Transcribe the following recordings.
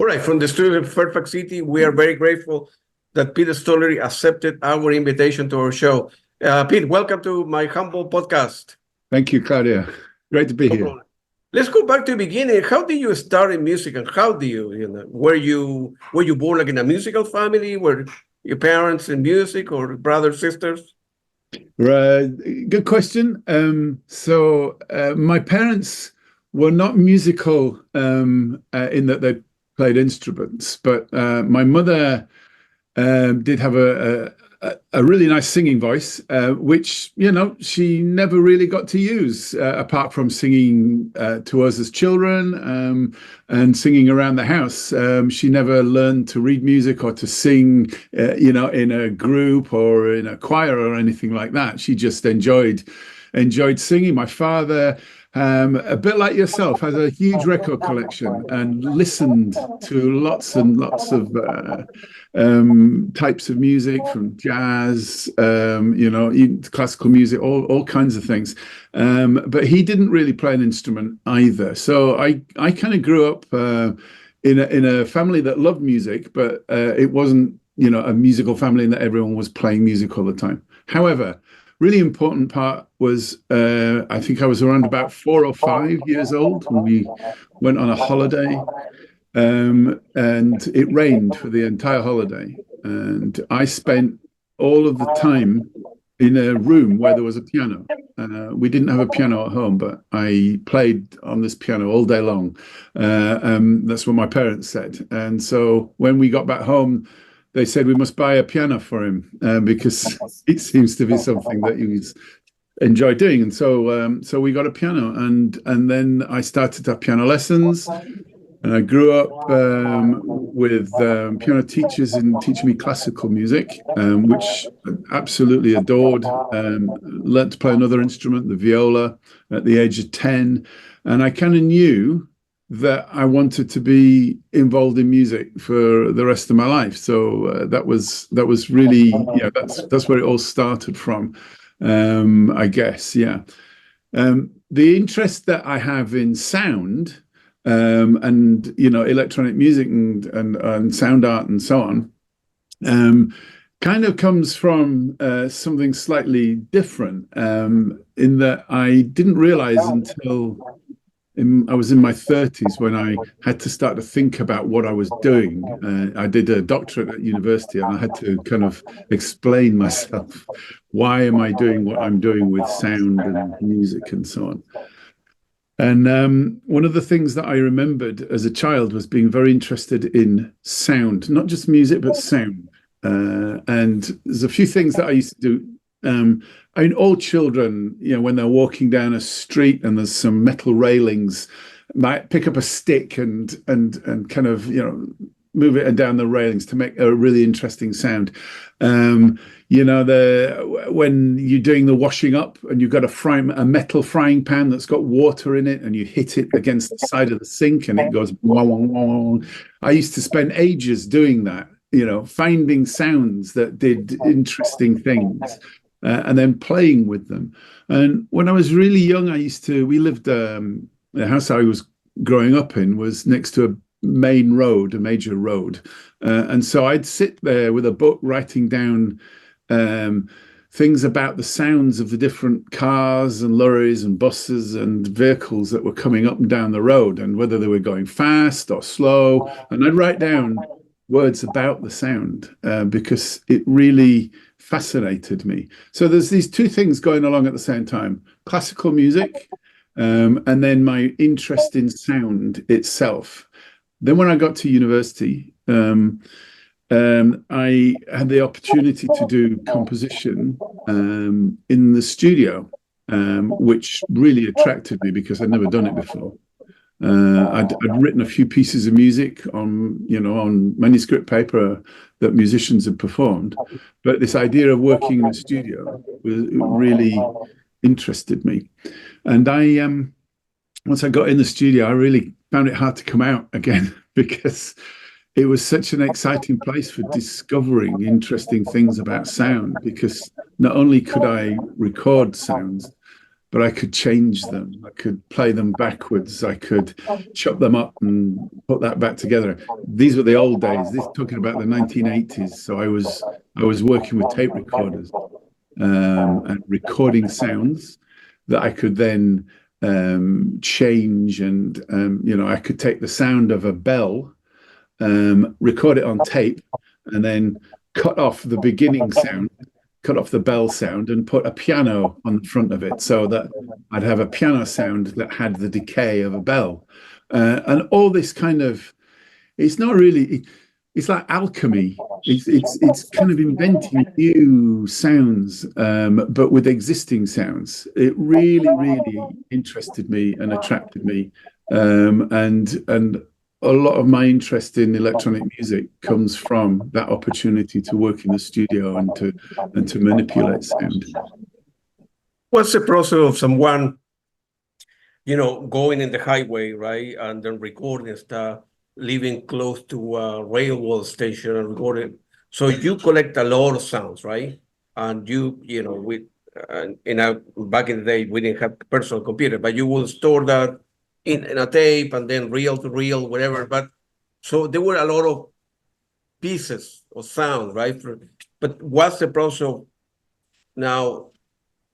All right, from the studio of Fairfax City, we are very grateful that Pete Stollery accepted our invitation to our show. Pete, welcome to my humble podcast. Thank you, Claudia. Great to be here. Let's go back to the beginning. How did you start in music, and how do were you born like in a musical family? Were your parents in music, or brothers, sisters? Right. Good question. My parents were not musical in that they played instruments, but my mother did have a really nice singing voice, which, she never really got to use apart from singing to us as children and singing around the house. She never learned to read music or to sing, in a group or in a choir or anything like that. She just enjoyed singing. My father, a bit like yourself, has a huge record collection and listened to lots and lots of types of music, from jazz, classical music, all kinds of things. But he didn't really play an instrument either. So I kind of grew up in a family that loved music, but it wasn't, a musical family in that everyone was playing music all the time. However, really important part was, I think I was around about 4 or 5 years old when we went on a holiday, and it rained for the entire holiday. And I spent all of the time in a room where there was a piano. We didn't have a piano at home, but I played on this piano all day long. That's what my parents said. And so when we got back home, they said we must buy a piano for him because it seems to be something that he enjoyed doing. And so we got a piano, and then I started to have piano lessons. And I grew up with piano teachers and teaching me classical music, which I absolutely adored. Learned to play another instrument, the viola, at the age of 10. And I kind of knew that I wanted to be involved in music for the rest of my life. So that was really, that's where it all started from, I guess. Yeah. The interest that I have in sound, and electronic music and sound art and so on, kind of comes from something slightly different, in that I didn't realize until I was in my 30s when I had to start to think about what I was doing. I did a doctorate at university, and I had to kind of explain myself. Why am I doing what I'm doing with sound and music and so on? And one of the things that I remembered as a child was being very interested in sound, not just music, but sound. And there's a few things that I used to do. All children, when they're walking down a street and there's some metal railings, might pick up a stick and kind of, move it down the railings to make a really interesting sound. When you're doing the washing up and you've got a metal frying pan that's got water in it, and you hit it against the side of the sink and it goes wong, wong, wong. I used to spend ages doing that, finding sounds that did interesting things. And then playing with them. And when I was really young, we lived, the house I was growing up in was next to a major road. And so I'd sit there with a book writing down things about the sounds of the different cars and lorries and buses and vehicles that were coming up and down the road, and whether they were going fast or slow. And I'd write down words about the sound because it really fascinated me. So there's these two things going along at the same time: classical music, and then my interest in sound itself. Then when I got to university, I had the opportunity to do composition in the studio, which really attracted me because I'd never done it before. I'd written a few pieces of music on manuscript paper that musicians had performed, but this idea of working in a studio really interested me. And once I got in the studio, I really found it hard to come out again because it was such an exciting place for discovering interesting things about sound. Because not only could I record sounds, but I could change them. I could play them backwards. I could chop them up and put that back together. These were the old days. This talking about the 1980s. So I was working with tape recorders and recording sounds that I could then change, and I could take the sound of a bell, record it on tape, and then cut off the beginning sound, cut off the bell sound, and put a piano on the front of it, so that I'd have a piano sound that had the decay of a bell. And all this kind of, it's not really, it's like alchemy. It's kind of inventing new sounds, but with existing sounds. It really, really interested me and attracted me. And a lot of my interest in electronic music comes from that opportunity to work in the studio and to manipulate sound. What's the process of someone, going in the highway, right, and then recording stuff, living close to a railway station and recording? So you collect a lot of sounds, right? And back in the day, we didn't have personal computer, but you will store that in a tape and then reel to reel, whatever. But so there were a lot of pieces of sound, right? But what's the process of now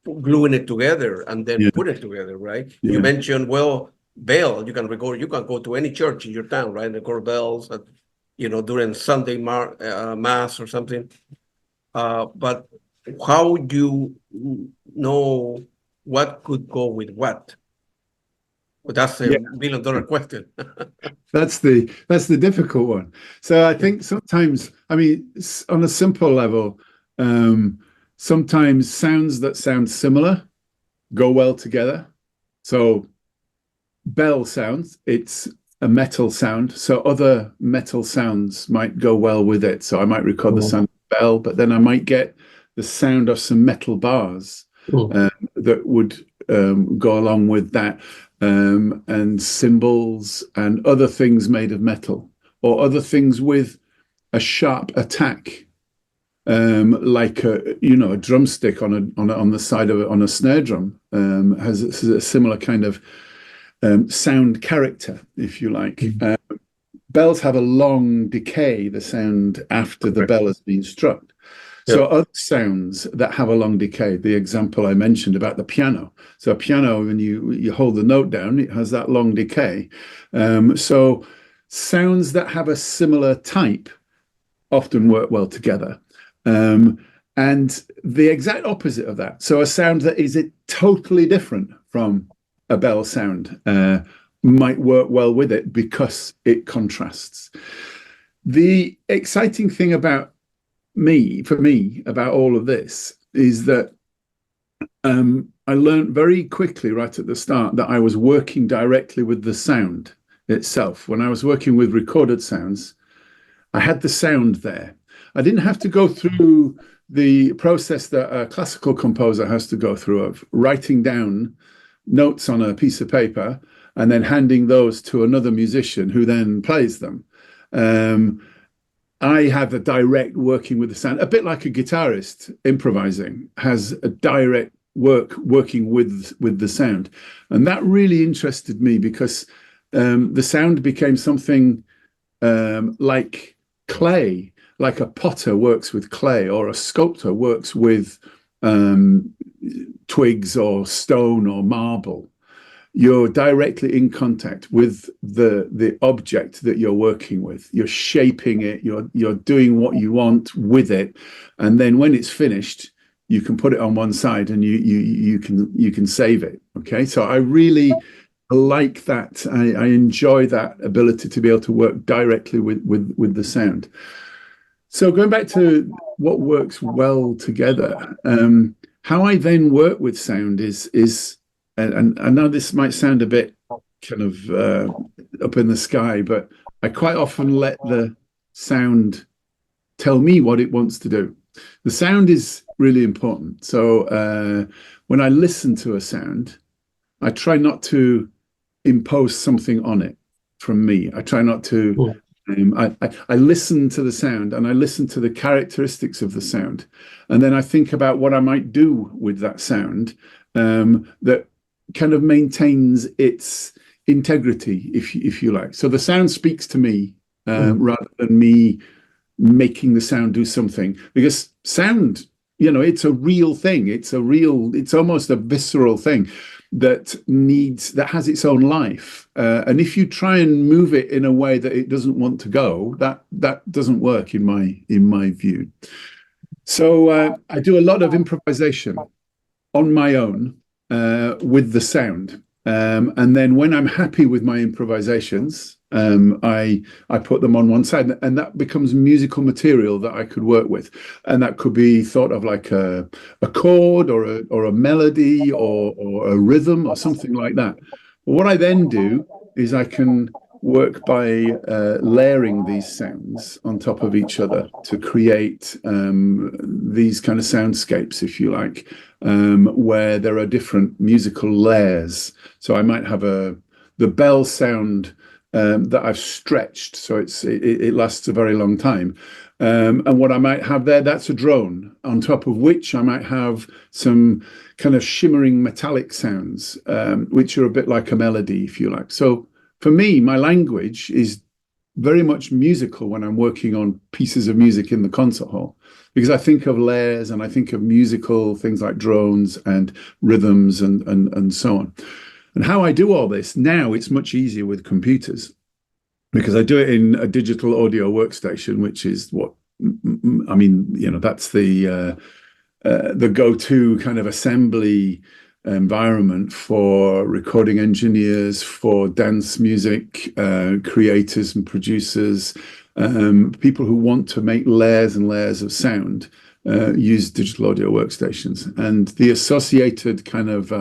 gluing it together and then put it together, right? You mentioned, bell, you can record, you can go to any church in your town, right? And record bells at, during Sunday mass or something. But how do you know what could go with what? But that's a $1 million question. That's the difficult one. So I think sometimes, on a simple level, sometimes sounds that sound similar go well together. So bell sounds, it's a metal sound, so other metal sounds might go well with it. So I might record the sound of bell, but then I might get the sound of some metal bars that would go along with that. And cymbals and other things made of metal, or other things with a sharp attack, like a drumstick on the side of it, on a snare drum, has a similar kind of sound character, if you like. Bells have a long decay, the sound after the bell has been struck. So other sounds that have a long decay, the example I mentioned about the piano. So a piano, when you hold the note down, it has that long decay. So sounds that have a similar type often work well together. And the exact opposite of that, so a sound that is totally different from a bell sound, might work well with it because it contrasts. The exciting thing about for me about all of this is that I learned very quickly right at the start that I was working directly with the sound itself. When I was working with recorded sounds, I had the sound there. I didn't have to go through the process that a classical composer has to go through of writing down notes on a piece of paper and then handing those to another musician who then plays them. I have a direct working with the sound, a bit like a guitarist improvising has a direct working with the sound. And that really interested me because the sound became something like clay, like a potter works with clay or a sculptor works with twigs or stone or marble. You're directly in contact with the object that you're working with. You're shaping it. You're doing what you want with it, and then when it's finished, you can put it on one side and you can save it. Okay, so I really like that. I enjoy that ability to be able to work directly with the sound. So going back to what works well together, how I then work with sound is. And I know this might sound a bit kind of up in the sky, but I quite often let the sound tell me what it wants to do. The sound is really important. So when I listen to a sound, I try not to impose something on it from me. I try not to. I listen to the sound and I listen to the characteristics of the sound. And then I think about what I might do with that sound that kind of maintains its integrity, if you like. So the sound speaks to me rather than me making the sound do something, because sound, it's a real thing. It's almost a visceral thing that has its own life. And if you try and move it in a way that it doesn't want to go, that doesn't work in my view. So I do a lot of improvisation on my own with the sound. And then when I'm happy with my improvisations, I put them on one side, and that becomes musical material that I could work with. And that could be thought of like a chord or a melody or a rhythm or something like that. But what I then do is I can work by layering these sounds on top of each other to create these kind of soundscapes, if you like, where there are different musical layers. So I might have the bell sound that I've stretched, so it lasts a very long time. And what I might have there, that's a drone, on top of which I might have some kind of shimmering metallic sounds, which are a bit like a melody, if you like. So for me, my language is very much musical when I'm working on pieces of music in the concert hall, because I think of layers and I think of musical things like drones and rhythms and so on. And how I do all this now, it's much easier with computers, because I do it in a digital audio workstation, which is that's the go-to kind of assembly environment for recording engineers, for dance music creators and producers, people who want to make layers and layers of sound use digital audio workstations. And the associated kind of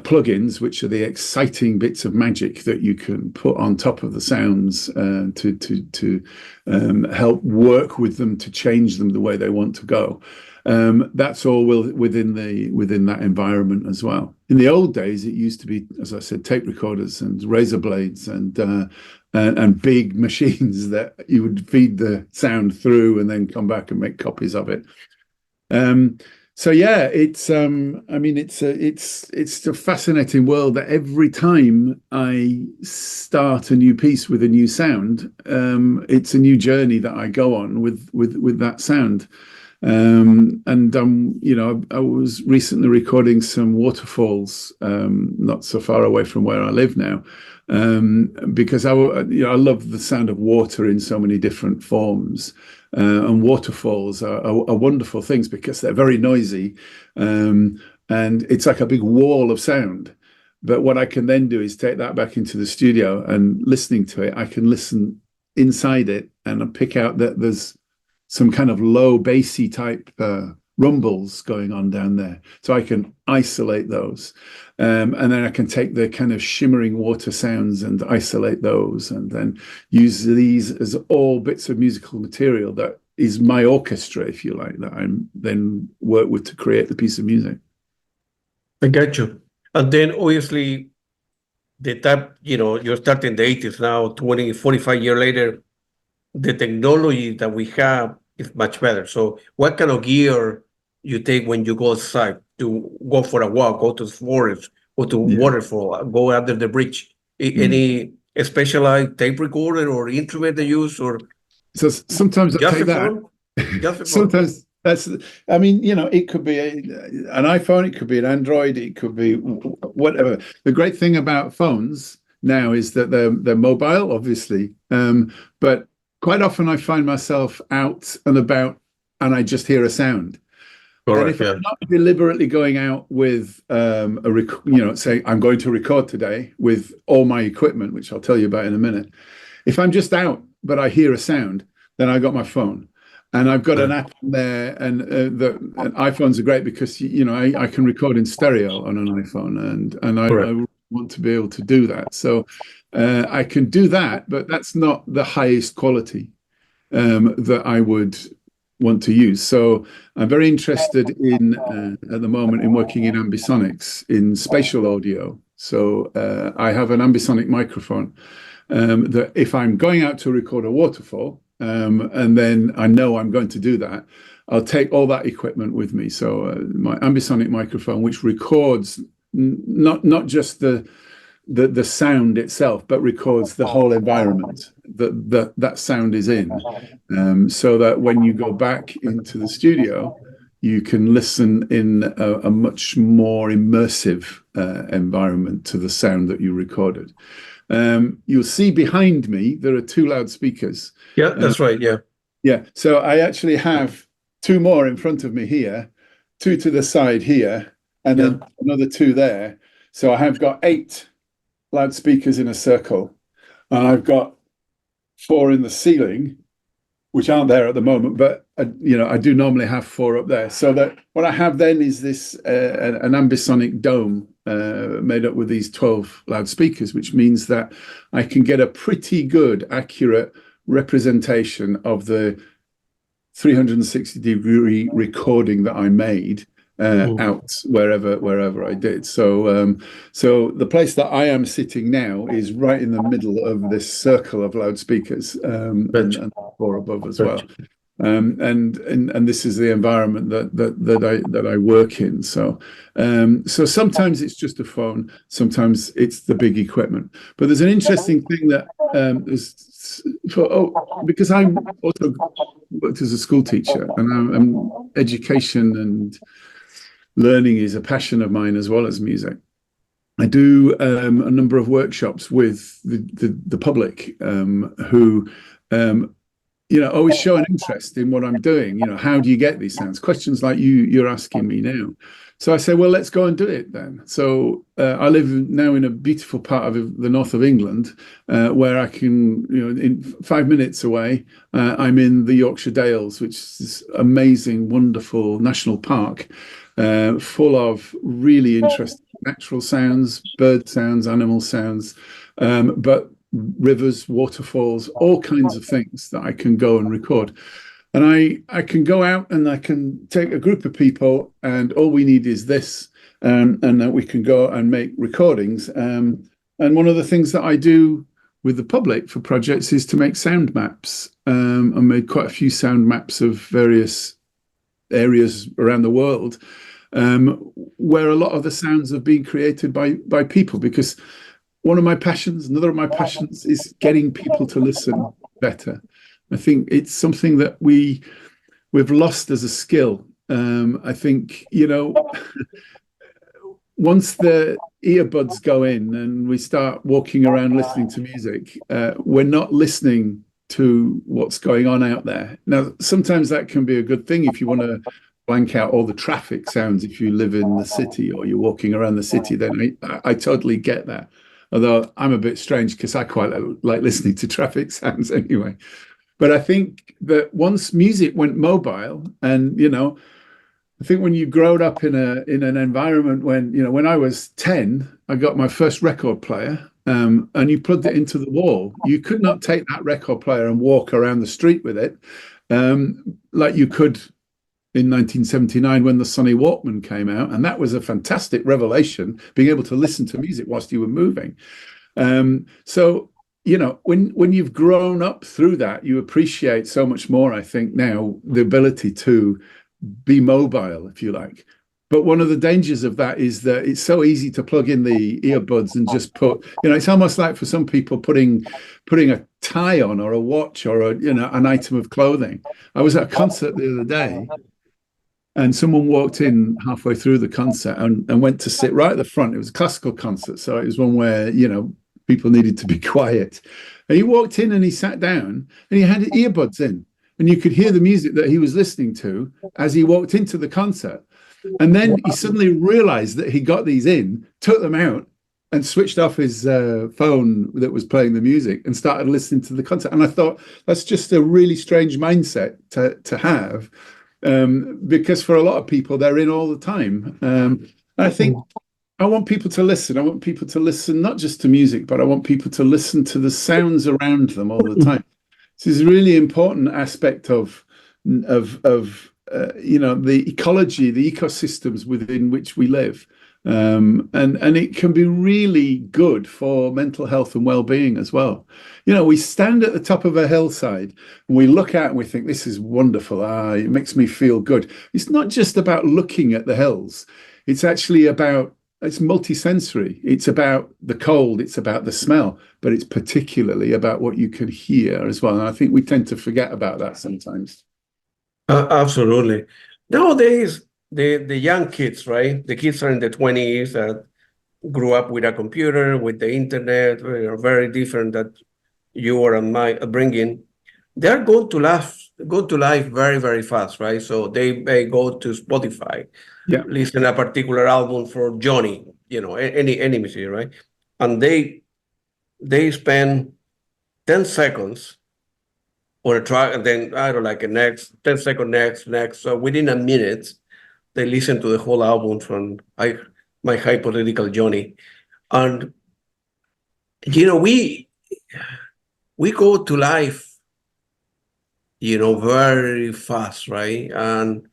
plugins, which are the exciting bits of magic that you can put on top of the sounds to help work with them, to change them the way they want to go. That's all within that environment as well. In the old days, it used to be, as I said, tape recorders and razor blades and big machines that you would feed the sound through and then come back and make copies of it. So yeah, it's a fascinating world that every time I start a new piece with a new sound, it's a new journey that I go on with that sound. I was recently recording some waterfalls, not so far away from where I live now, because I love the sound of water in so many different forms. And waterfalls are wonderful things because they're very noisy, and it's like a big wall of sound. But what I can then do is take that back into the studio, and listening to it, I can listen inside it and pick out that there's some kind of low bassy type rumbles going on down there. So I can isolate those. And then I can take the kind of shimmering water sounds and isolate those, and then use these as all bits of musical material that is my orchestra, if you like, that I then work with to create the piece of music. I got you. And then obviously you're starting the 80s now, 20, 45 years later, the technology that we have is much better. So what kind of gear you take when you go outside to go for a walk, go to the forest, or to waterfall, go under the bridge? Any specialized tape recorder or instrument they use, or so sometimes I take that. Sometimes it could be an iPhone, it could be an Android, it could be whatever. The great thing about phones now is that they're mobile, obviously, but quite often I find myself out and about and I just hear a sound. Correct, and if I'm not deliberately going out with say I'm going to record today with all my equipment, which I'll tell you about in a minute. If I'm just out, but I hear a sound, then I got my phone. And I've got an app there, and iPhones are great because I can record in stereo on an iPhone, and I want to be able to do that. So I can do that, but that's not the highest quality that I would want to use. So I'm very interested in at the moment in working in ambisonics, in spatial audio. So I have an ambisonic microphone that if I'm going out to record a waterfall, and then I know I'm going to do that, I'll take all that equipment with me. So my ambisonic microphone, which records not just the sound itself, but records the whole environment that sound is in, so that when you go back into the studio, you can listen in a much more immersive environment to the sound that you recorded. You'll see behind me there are 2 loudspeakers. Yeah, that's right. Yeah. Yeah. So I actually have 2 more in front of me here, 2 to the side here, and then another 2 there. So I have got 8 loudspeakers in a circle, and I've got 4 in the ceiling, which aren't there at the moment, but I do normally have 4 up there. So that what I have then is this an ambisonic dome made up with these 12 loudspeakers, which means that I can get a pretty good, accurate representation of the 360-degree recording that I made out wherever I did. So the place that I am sitting now is right in the middle of this circle of loudspeakers, and 4 above as well. And this is the environment that I work in. So sometimes it's just a phone, sometimes it's the big equipment. But there's an interesting thing that because I also worked as a school teacher, and I'm education and learning is a passion of mine as well as music. I do a number of workshops with the public who always show an interest in what I'm doing. How do you get these sounds? Questions like you're asking me now. So I say, well, let's go and do it then. So I live now in a beautiful part of the north of England, where I can, in 5 minutes away, I'm in the Yorkshire Dales, which is this amazing, wonderful national park, full of really interesting natural sounds, bird sounds, animal sounds, but rivers, waterfalls, all kinds of things that I can go and record. And I can go out and I can take a group of people, and all we need is this, and that we can go and make recordings. And one of the things that I do with the public for projects is to make sound maps. I made quite a few sound maps of various areas around the world, where a lot of the sounds have been created by people, because another of my passions is getting people to listen better. I think it's something that we've lost as a skill. I think, once the earbuds go in and we start walking around listening to music, we're not listening to what's going on out there. Now, sometimes that can be a good thing if you want to blank out all the traffic sounds. If you live in the city or you're walking around the city, then I totally get that. Although I'm a bit strange because I quite like listening to traffic sounds anyway. But I think that once music went mobile, and I think when you growed up in an environment when I was 10, I got my first record player, and you plugged it into the wall. You could not take that record player and walk around the street with it, like you could in 1979 when the Sony Walkman came out, and that was a fantastic revelation, being able to listen to music whilst you were moving. So when you've grown up through that, you appreciate so much more, I think, now, the ability to be mobile, if you like. But one of the dangers of that is that it's so easy to plug in the earbuds and just put, it's almost like for some people putting a tie on, or a watch, or an item of clothing. I was at a concert the other day, and someone walked in halfway through the concert and went to sit right at the front. It was a classical concert, so it was one where people needed to be quiet. And he walked in and he sat down and he had earbuds in, and you could hear the music that he was listening to as he walked into the concert. And then he suddenly realized that he got these in, took them out, and switched off his phone that was playing the music and started listening to the concert. And I thought, that's just a really strange mindset to have, because for a lot of people, they're in all the time. I think I want people to listen. I want people to listen not just to music, but I want people to listen to the sounds around them all the time. This is a really important aspect of the ecology, the ecosystems within which we live, and it can be really good for mental health and well-being as well. We stand at the top of a hillside and we look out and we think, this is wonderful. It makes me feel good. It's not just about looking at the hills. It's actually about it's multisensory. It's about the cold, it's about the smell, but it's particularly about what you can hear as well. And I think we tend to forget about that sometimes. Absolutely. Nowadays, the young kids, right? The kids are in the 20s that grew up with a computer, with the internet, very different that you or my upbringing. They're going to life very, very fast, right? So they go to Spotify, Yeah. listen a particular album for Johnny, any music, right? And they spend 10 seconds on a track, and then I don't like a next 10 second next. So within a minute, they listen to the whole album from my hypothetical Johnny. And we go to life, very fast, right? And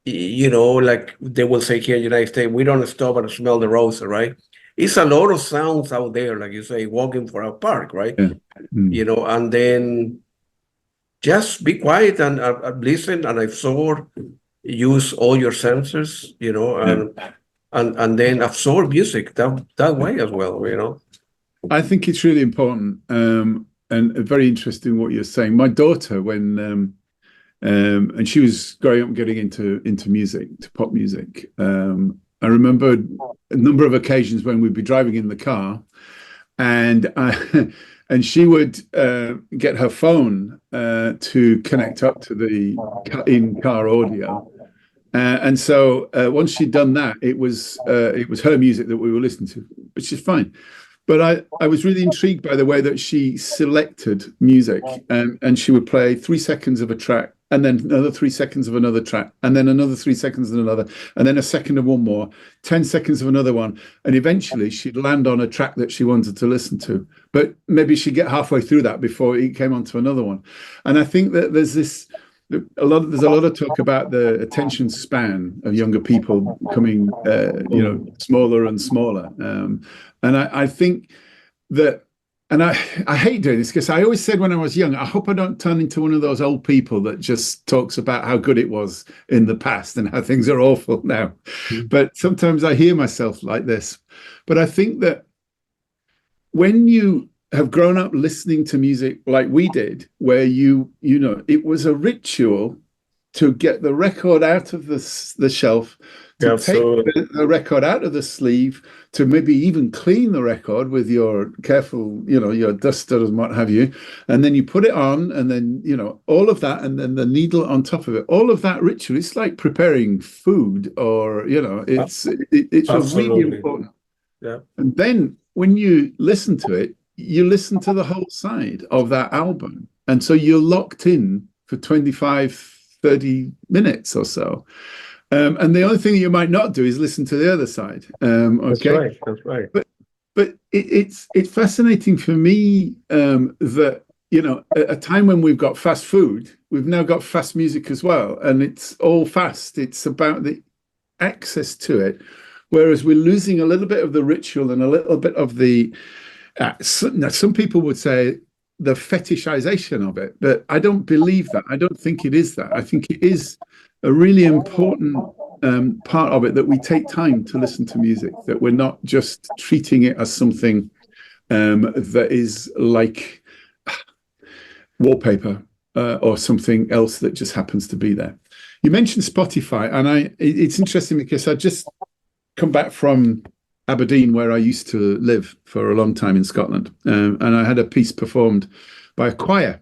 like they will say here in the United States, we don't stop and smell the roses, right? It's a lot of sounds out there, like you say, walking for a park, right? Yeah. And then just be quiet and listen and absorb, use all your senses, and then absorb music that way as well. I think it's really important, and very interesting what you're saying. My daughter, when and she was growing up getting into music, to pop music. I remember a number of occasions when we'd be driving in the car, and and she would get her phone to connect up to the in-car audio. And so once she'd done that, it was her music that we were listening to, which is fine. But I was really intrigued by the way that she selected music, and she would play 3 seconds of a track, and then another 3 seconds of another track, and then another 3 seconds of another, and then a second of one more, 10 seconds of another one. And eventually she'd land on a track that she wanted to listen to. But maybe she'd get halfway through that before it came on to another one. And I think that there's a lot of talk about the attention span of younger people becoming smaller and smaller. And I think that, and I hate doing this because I always said when I was young, I hope I don't turn into one of those old people that just talks about how good it was in the past and how things are awful now. Mm-hmm. But sometimes I hear myself like this. But I think that when you have grown up listening to music like we did, where it was a ritual to get the record out of the shelf, to take the record out of the sleeve, to maybe even clean the record with your careful, your duster and what have you, and then you put it on, and then all of that, and then the needle on top of it, all of that ritual. It's like preparing food, or it's really important. Yeah. And then when you listen to it, you listen to the whole side of that album, and so you're locked in for 25-30 minutes or so. And the only thing you might not do is listen to the other side. Okay, that's right. But it's fascinating for me that at a time when we've got fast food, we've now got fast music as well, and it's all fast. It's about the access to it, whereas we're losing a little bit of the ritual and a little bit of the. Some people would say the fetishization of it, but I don't believe that. I don't think it is that. I think it is a really important part of it, that we take time to listen to music, that we're not just treating it as something that is like wallpaper or something else that just happens to be there. You mentioned Spotify, and it's interesting because I just come back from Aberdeen, where I used to live for a long time in Scotland, and I had a piece performed by a choir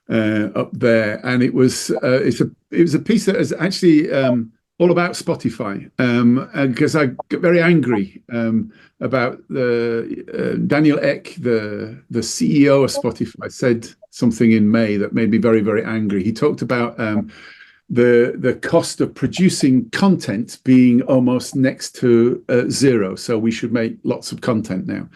up there, and it was a piece that is actually all about Spotify, because I got very angry about Daniel Ek, the CEO of Spotify, said something in May that made me very, very angry. He talked about the cost of producing content being almost next to zero. So we should make lots of content now.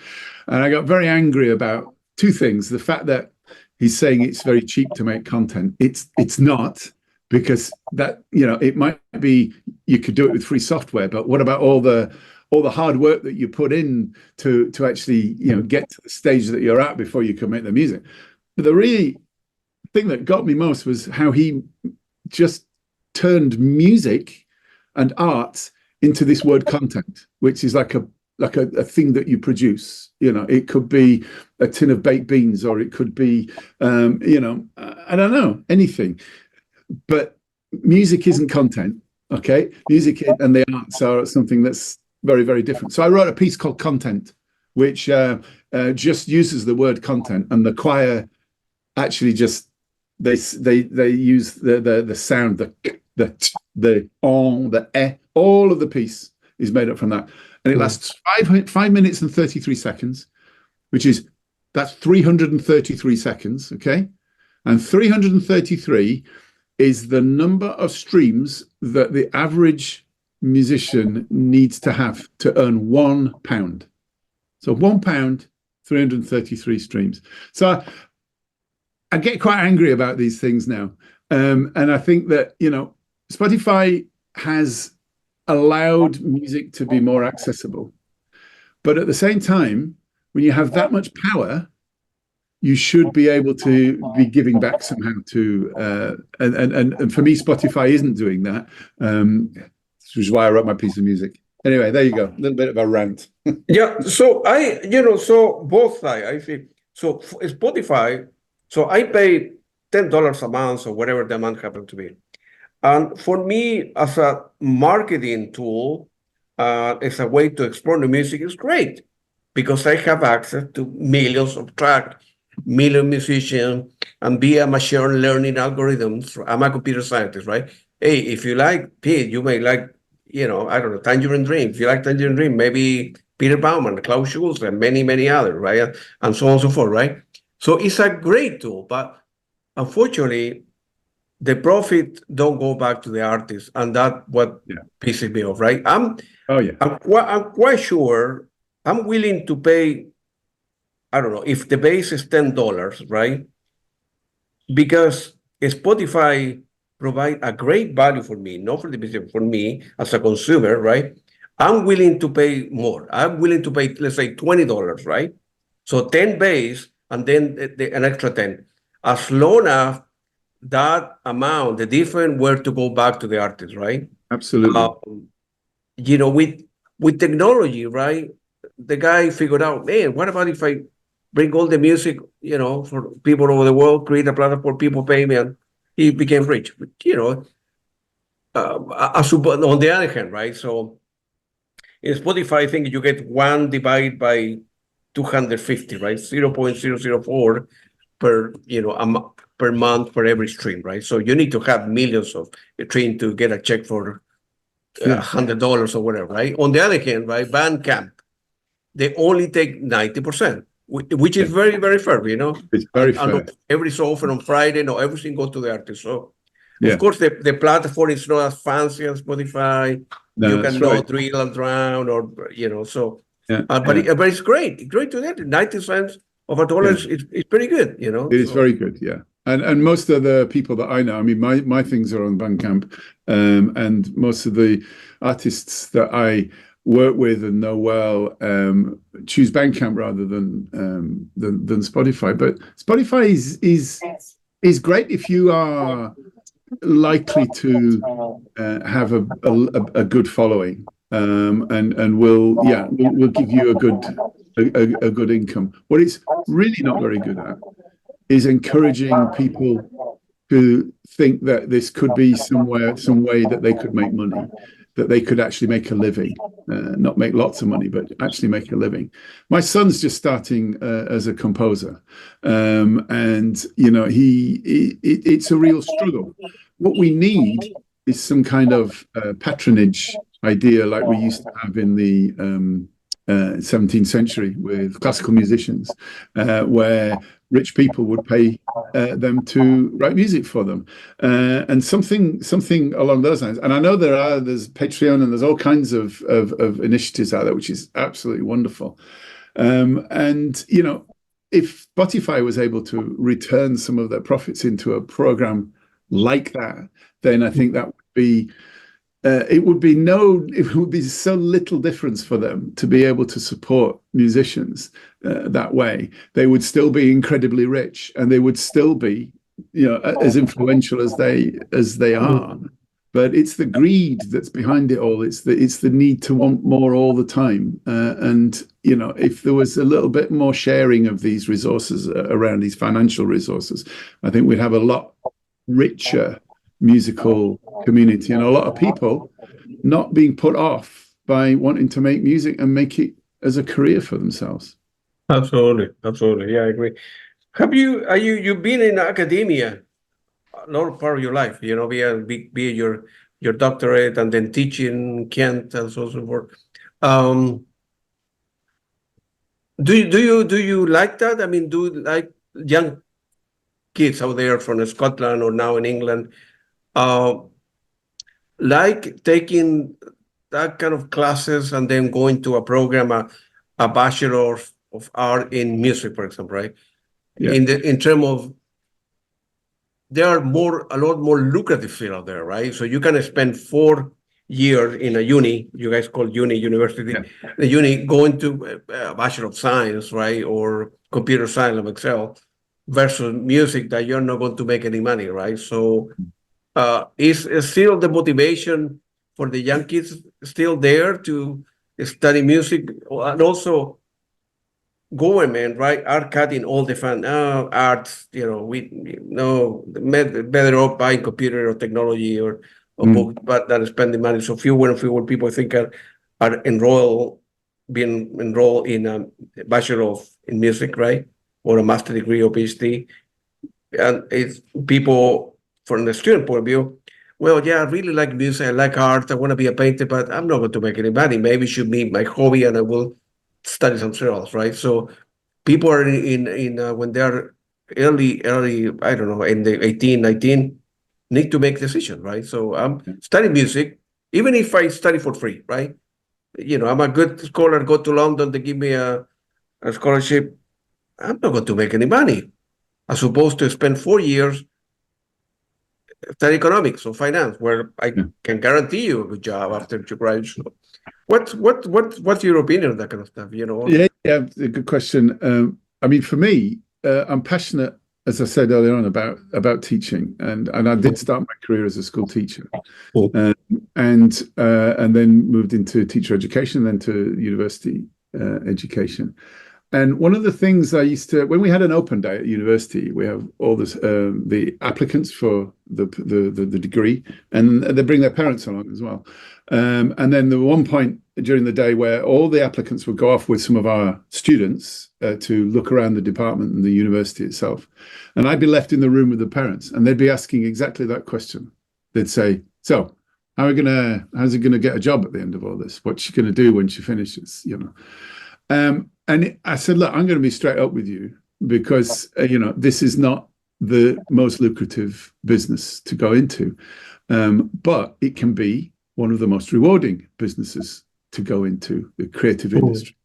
And I got very angry about two things. The fact that he's saying it's very cheap to make content. It's not, because that, it might be, you could do it with free software, but what about all the hard work that you put in to actually, get to the stage that you're at before you can make the music? But the really thing that got me most was how he just turned music and art into this word content, which is like a thing that you produce. You know, it could be a tin of baked beans, or it could be, you know, I don't know, anything. But music isn't content, okay? Music and the arts are something that's very, very different. So I wrote a piece called Content, which just uses the word content, and the choir actually just they use the sound, the on, the eh, all of the piece is made up from that, and it lasts 5 minutes and 33 seconds, that's 333 seconds, okay, and 333 is the number of streams that the average musician needs to have to earn £1. So £1, 333 streams. So I get quite angry about these things now. And I think that, you know, Spotify has allowed music to be more accessible. But at the same time, when you have that much power, you should be able to be giving back somehow to, and for me, Spotify isn't doing that, which is why I wrote my piece of music. Anyway, there you go. A little bit of a rant. Yeah. So so both sides, I see. So Spotify, so I pay $10 a month or whatever the amount happened to be. And for me, as a marketing tool, as a way to explore the music, is great because I have access to millions of tracks, million musicians, and via machine learning algorithms. I'm a computer scientist, right? Hey, if you like Pete, you may like, I don't know, Tangerine Dream. If you like Tangerine Dream, maybe Peter Baumann, Klaus Schulze, and many, many others, right? And so on and so forth, right? So it's a great tool, but unfortunately, the profit don't go back to the artist, and that's what pisses me off, right? I'm quite sure I'm willing to pay, I don't know, if the base is $10, right? Because Spotify provide a great value for me, not for the business, for me as a consumer, right? I'm willing to pay more. I'm willing to pay, let's say, $20, right? So 10 base and then an extra 10. As long as that amount, the difference were to go back to the artist, right? Absolutely. With technology, right? The guy figured out, man, what about if I bring all the music, for people over the world, create a platform, people pay me, and he became rich. But, on the other hand, right? So in Spotify, I think you get 1 divided by 250, right? 0.004 per month for every stream, right? So you need to have millions of streams to get a check for $100 or whatever, right? On the other hand, right, Bandcamp, they only take 90%, which is very, very fair, It's very fair. Every so often on Friday, everything goes to the artist. So, of course, the platform is not as fancy as Spotify. No, you cannot drill and drown, or so. But it's great. It's great to get 90 cents of a dollar. It's pretty good, It is very good, yeah. And most of the people that I know, I mean, my things are on Bandcamp, and most of the artists that I work with and know well choose Bandcamp rather than Spotify. But Spotify is great if you are likely to have a good following, and will give you a good income. What it's really not very good at is encouraging people to think that this could be some way that they could make money, that they could actually make a living, not make lots of money, but actually make a living. My son's just starting as a composer, and it's a real struggle. What we need is some kind of patronage idea like we used to have in the 17th century with classical musicians, where rich people would pay them to write music for them, and something along those lines. And I know there's Patreon and there's all kinds of initiatives out there, which is absolutely wonderful. And if Spotify was able to return some of their profits into a program like that, then I think that would be it would be so little difference for them to be able to support musicians that way. They would still be incredibly rich, and they would still be, as influential as they are. but it's the greed that's behind it all. It's the need to want more all the time. And if there was a little bit more sharing of these resources around, these financial resources, I think we'd have a lot richer musical community, and a lot of people not being put off by wanting to make music and make it as a career for themselves. Absolutely, absolutely. Yeah, I agree. You've been in academia a lot part of your life, be your doctorate and then teaching Kent and so forth. Do you like that? I mean, do you like young kids out there from Scotland or now in England, like taking that kind of classes and then going to a program, a bachelor of art in music, for example, right? Yeah. In terms of, there are a lot more lucrative field out there, right? So you can spend 4 years in a uni, you guys call university, Yeah. the uni, going to a Bachelor of Science, right? Or computer science of Excel, versus music that you're not going to make any money, right? So is still the motivation for the young kids still there to study music? And also government, right, are cutting all the fund. Arts, we better off buying computer or technology or book, but than spending money. So fewer and fewer people I think are being enrolled in a bachelor in music, right, or a master degree or PhD. And it's people from the student point of view. Well, yeah, I really like music. I like art. I want to be a painter, but I'm not going to make any money. Maybe it should be my hobby, and I will study something else, right? So people are in when they're early, I don't know, in the 18, 19, need to make decisions, right? So I'm studying music, even if I study for free, right? I'm a good scholar, go to London, they give me a scholarship. I'm not going to make any money, as opposed to spend 4 years study economics or finance, where I can guarantee you a good job after you graduate. So what's your opinion on that kind of stuff? Yeah, a good question. I mean, for me, I'm passionate, as I said earlier on, about teaching, and I did start my career as a school teacher, and then moved into teacher education, then to university education. And one of the things I used to, when we had an open day at university, we have all this, the applicants for the degree, and they bring their parents along as well. And then there was one point during the day where all the applicants would go off with some of our students to look around the department and the university itself. And I'd be left in the room with the parents, and they'd be asking exactly that question. They'd say, so how's it gonna get a job at the end of all this? What's she gonna do when she finishes, And I said, look, I'm going to be straight up with you, because, this is not the most lucrative business to go into, but it can be one of the most rewarding businesses to go into, the creative industry.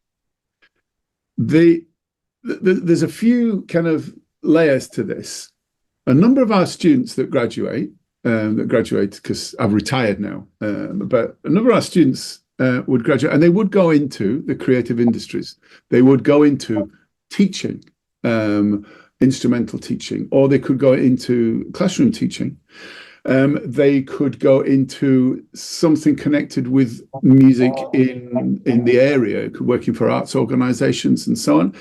There's a few kind of layers to this. A number of our students that graduate, because I've retired now, but a number of our students would graduate, and they would go into the creative industries. They would go into teaching, instrumental teaching, or they could go into classroom teaching. They could go into something connected with music in the area, working for arts organizations and so on.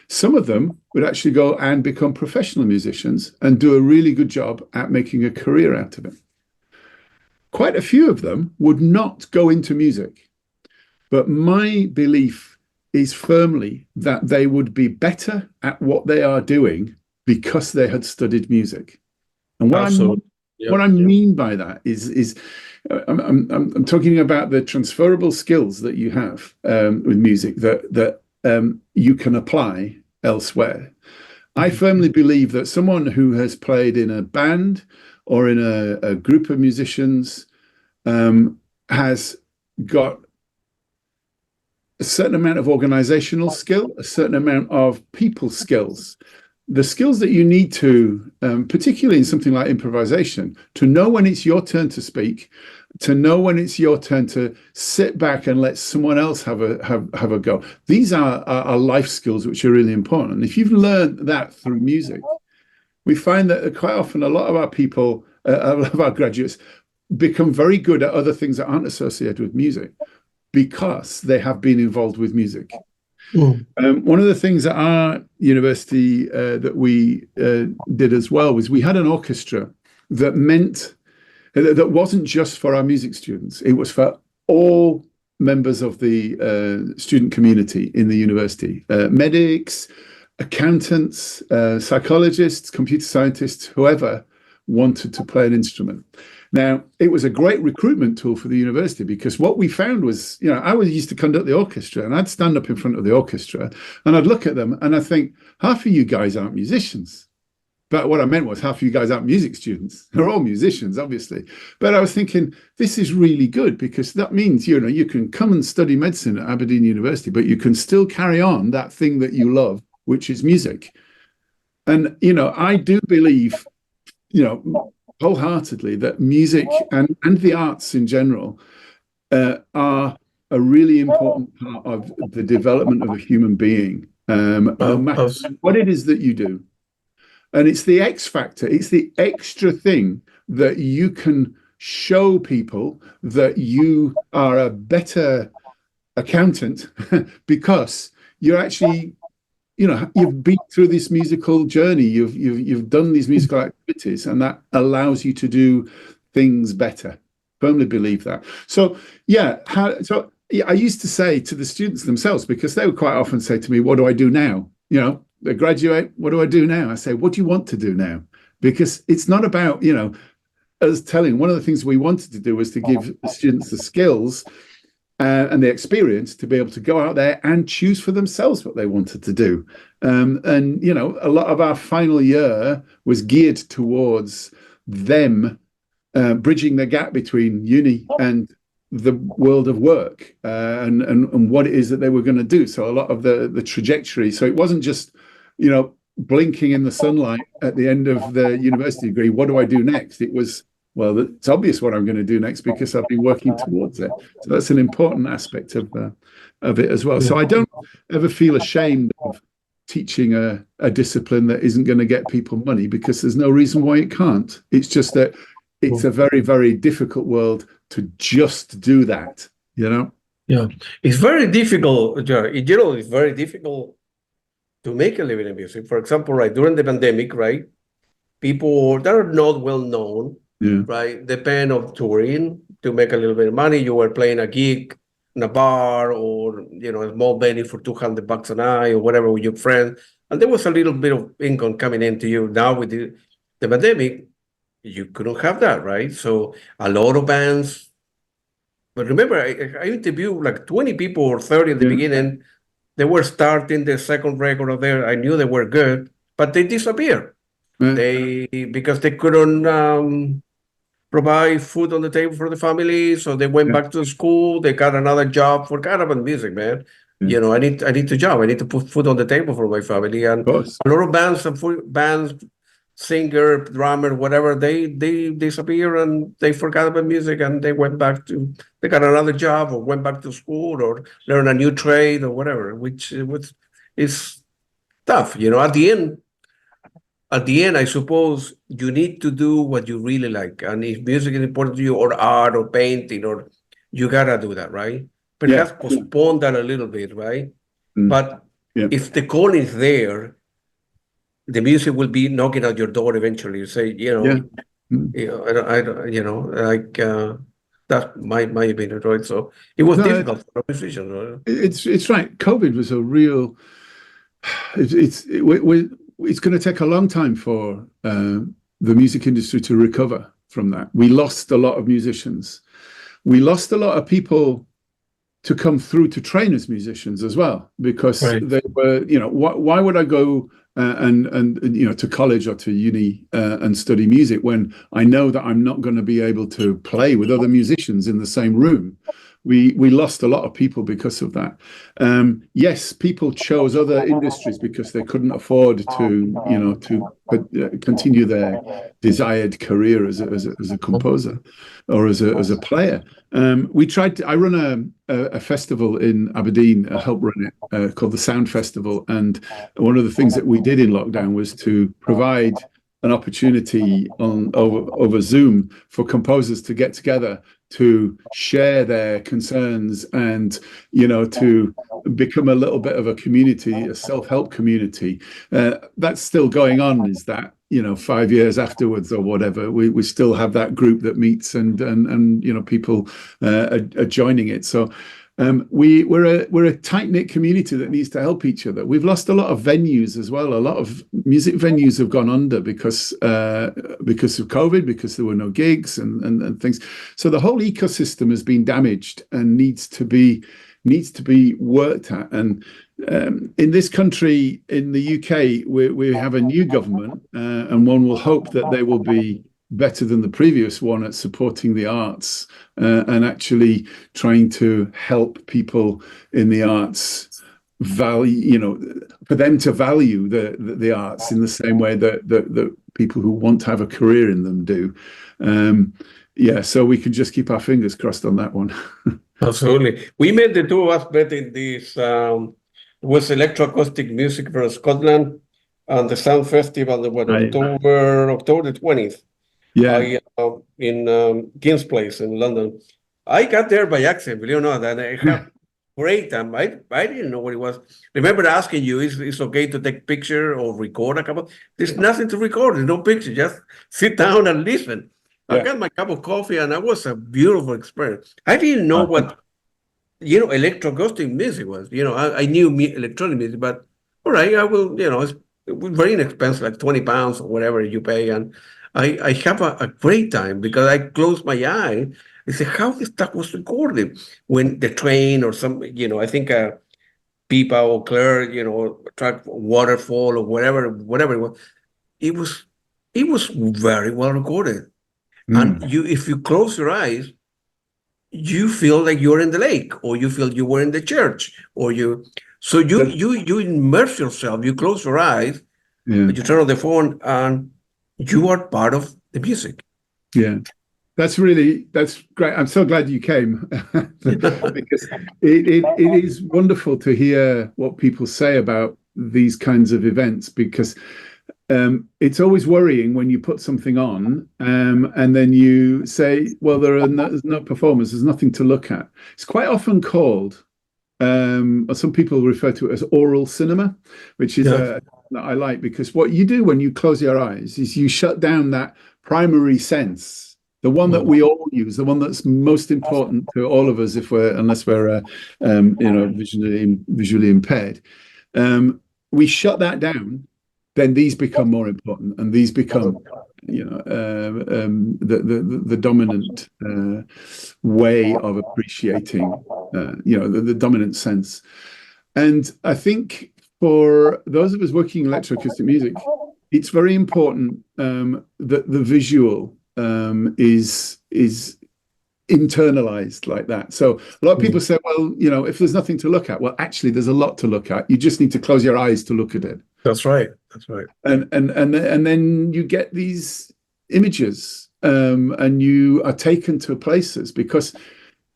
Some of them would actually go and become professional musicians and do a really good job at making a career out of it. Quite a few of them would not go into music. But my belief is firmly that they would be better at what they are doing because they had studied music. And what I mean by that is I'm talking about the transferable skills that you have with music that you can apply elsewhere. I firmly believe that someone who has played in a band or in a group of musicians has got a certain amount of organizational skill, a certain amount of people skills, the skills that you need to, particularly in something like improvisation, to know when it's your turn to speak, to know when it's your turn to sit back and let someone else have a go. These are life skills which are really important. And if you've learned that through music, we find that quite often a lot of our people, a lot of our graduates, become very good at other things that aren't associated with music because they have been involved with music. One of the things at our university that we did as well was we had an orchestra that meant that wasn't just for our music students. It was for all members of the student community in the university, medics, accountants, psychologists, computer scientists, whoever wanted to play an instrument. Now, it was a great recruitment tool for the university because what we found was, I used to conduct the orchestra and I'd stand up in front of the orchestra and I'd look at them and I'd think, half of you guys aren't musicians. But what I meant was half of you guys aren't music students. They're all musicians, obviously. But I was thinking, this is really good because that means, you can come and study medicine at Aberdeen University, but you can still carry on that thing that you love, which is music. And, I do believe, wholeheartedly that music and the arts in general are a really important part of the development of a human being, no matter what it is that you do. And it's the X factor, it's the extra thing that you can show people that you are a better accountant because you're actually, you've been through this musical journey, you've done these musical activities, and that allows you to do things better. Firmly believe that. So I used to say to the students themselves, because they would quite often say to me, what do I do now? They graduate, what do I do now? I say, what do you want to do now? Because it's not about, us telling. One of the things we wanted to do was to give the students the skills and the experience to be able to go out there and choose for themselves what they wanted to do. And a lot of our final year was geared towards them bridging the gap between uni and the world of work and what it is that they were going to do. So a lot of the trajectory. So it wasn't just, blinking in the sunlight at the end of the university degree. What do I do next? It was, well, it's obvious what I'm going to do next because I've been working towards it. So that's an important aspect of it as well. So I don't ever feel ashamed of teaching a discipline that isn't going to get people money because there's no reason why it can't. It's just that it's a very, very difficult world to just do that, Yeah, it's very difficult. In general, it's very difficult to make a living in music. For example, right during the pandemic, right, people that are not well known, right, depend on touring to make a little bit of money. You were playing a gig in a bar or a small venue for $200 a night or whatever with your friends, and there was a little bit of income coming into you. Now with the pandemic, you couldn't have that, right? So a lot of bands. But remember, I interviewed like 20 people or 30 at the beginning. They were starting the second record of theirs. I knew they were good, but they disappeared. Because they couldn't provide food on the table for the family, so they went back to school. They got another job. Forgot about music, man. I need a job. I need to put food on the table for my family. And a lot of bands, singer, drummer, whatever, they disappear and they forgot about music and they got another job or went back to school or learn a new trade or whatever, which is tough. At the end, I suppose you need to do what you really like. And if music is important to you, or art or painting, or you gotta do that, right? Perhaps postpone that a little bit, right? But if the call is there, the music will be knocking at your door eventually. You say, that's my opinion, right? So it was difficult for musicians. Right? It's right. COVID was a real. It's going to take a long time for the music industry to recover from that. We lost a lot of musicians. We lost a lot of people to come through to train as musicians as well, because they were, why would I go and to college or to uni and study music when I know that I'm not going to be able to play with other musicians in the same room? We lost a lot of people because of that. Yes, people chose other industries because they couldn't afford to continue their desired career as a composer or as a player. I run a festival in Aberdeen, help run it, called the Sound Festival, and one of the things that we did in lockdown was to provide an opportunity over Zoom for composers to get together to share their concerns and, to become a little bit of a community, a self-help community. That's still going on, is that, 5 years afterwards or whatever, we still have that group that meets and people are joining it. So we're a tight-knit community that needs to help each other. We've lost a lot of venues as well. A lot of music venues have gone under because of COVID, because there were no gigs and things. So the whole ecosystem has been damaged and needs to be worked at. And in this country, in the UK, we have a new government, and one will hope that they will be better than the previous one at supporting the arts and actually trying to help people in the arts value, for them to value the arts in the same way that people who want to have a career in them do. So we can just keep our fingers crossed on that one. Absolutely. We met, the two of us met in this, was Electroacoustic Music for Scotland and the Sound Festival that was Right. October the 20th. Yeah. In King's Place in London. I got there by accident, believe it or not, and I had great time. I didn't know what it was. Remember asking you, is okay to take picture or record a couple? There's nothing to record. There's no picture. Just sit down and listen. I got my cup of coffee, and that was a beautiful experience. I didn't know what electroacoustic music was. I knew electronic music, but all right, I will. It was very inexpensive, like £20 or whatever you pay, and I have a great time because I close my eye. I say, how this stuff was recorded when the train or some, I think Pipa or Claire, track Waterfall or whatever it was. It was very well recorded. And if you close your eyes, you feel like you're in the lake, or you feel you were in the church, or you immerse yourself. You close your eyes, you turn on the phone, and you are part of the music. Yeah, that's great. I'm so glad you came because it is wonderful to hear what people say about these kinds of events, because it's always worrying when you put something on and then you say, well, there's no performers, there's nothing to look at. It's quite often called, or some people refer to it as oral cinema, which is that I like, because what you do when you close your eyes is you shut down that primary sense, the one that we all use, the one that's most important to all of us, unless we're visually impaired. We shut that down, then these become more important, and these become the dominant way of appreciating the dominant sense. And I think for those of us working in electroacoustic music, it's very important that the visual is internalized like that. So a lot of people say, well, if there's nothing to look at, well, actually, there's a lot to look at. You just need to close your eyes to look at it. That's right. And then you get these images, and you are taken to places because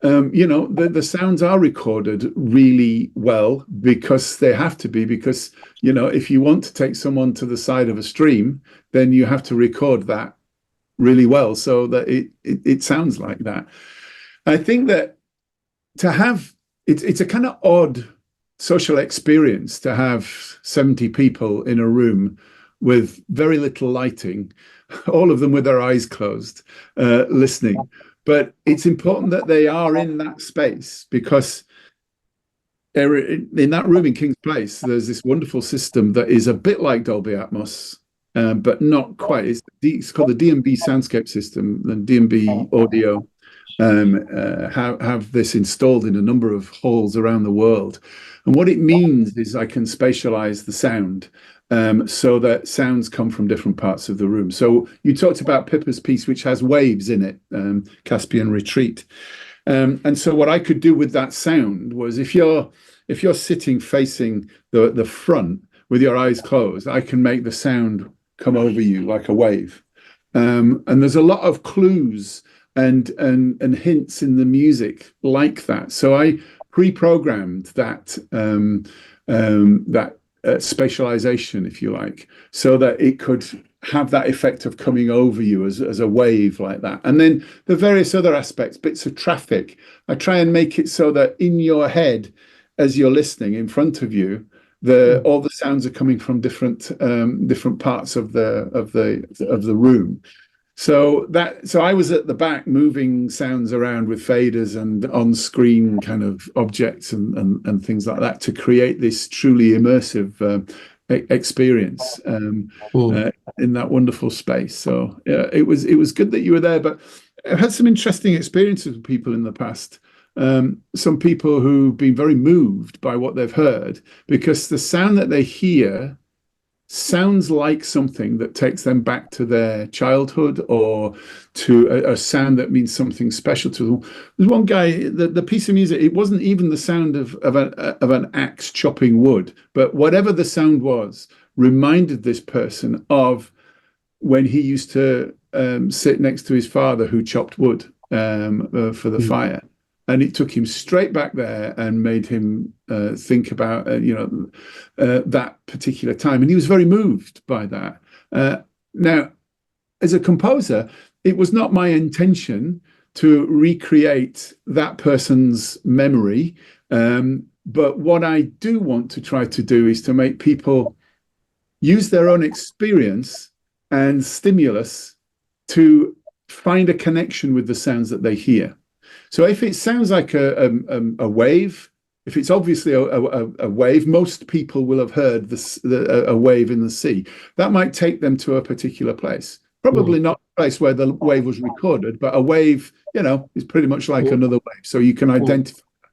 the sounds are recorded really well, because they have to be, because if you want to take someone to the side of a stream, then you have to record that really well so that it sounds like that. I think that to have it's a kind of odd social experience to have 70 people in a room with very little lighting, all of them with their eyes closed, listening. But it's important that they are in that space, because in that room in King's Place, there's this wonderful system that is a bit like Dolby Atmos, but not quite. It's called the D&B Soundscape System, and D&B Audio have this installed in a number of halls around the world. And what it means is I can spatialize the sound so that sounds come from different parts of the room. So you talked about Pippa's piece, which has waves in it, Caspian Retreat. And so what I could do with that sound was, if you're sitting facing the front with your eyes closed, I can make the sound come over you like a wave. And there's a lot of clues and hints in the music like that. So I pre-programmed that spatialization, if you like, so that it could have that effect of coming over you as a wave like that. And then the various other aspects, bits of traffic, I try and make it so that in your head, as you're listening in front of you, all the sounds are coming from different parts of the room. So I was at the back moving sounds around with faders and on-screen kind of objects and things like that to create this truly immersive experience in that wonderful space. So yeah, it was good that you were there. But I've had some interesting experiences with people in the past. Some people who've been very moved by what they've heard because the sound that they hear sounds like something that takes them back to their childhood or to a sound that means something special to them. There's one guy, the piece of music, it wasn't even the sound of an axe chopping wood, but whatever the sound was reminded this person of when he used to sit next to his father who chopped wood for the fire. And it took him straight back there and made him think about, that particular time. And he was very moved by that. Now, as a composer, it was not my intention to recreate that person's memory. But what I do want to try to do is to make people use their own experience and stimulus to find a connection with the sounds that they hear. So if it sounds like a wave, if it's obviously a wave, most people will have heard a wave in the sea. That might take them to a particular place. Probably not a place where the wave was recorded, but a wave, is pretty much like another wave. So you can identify that.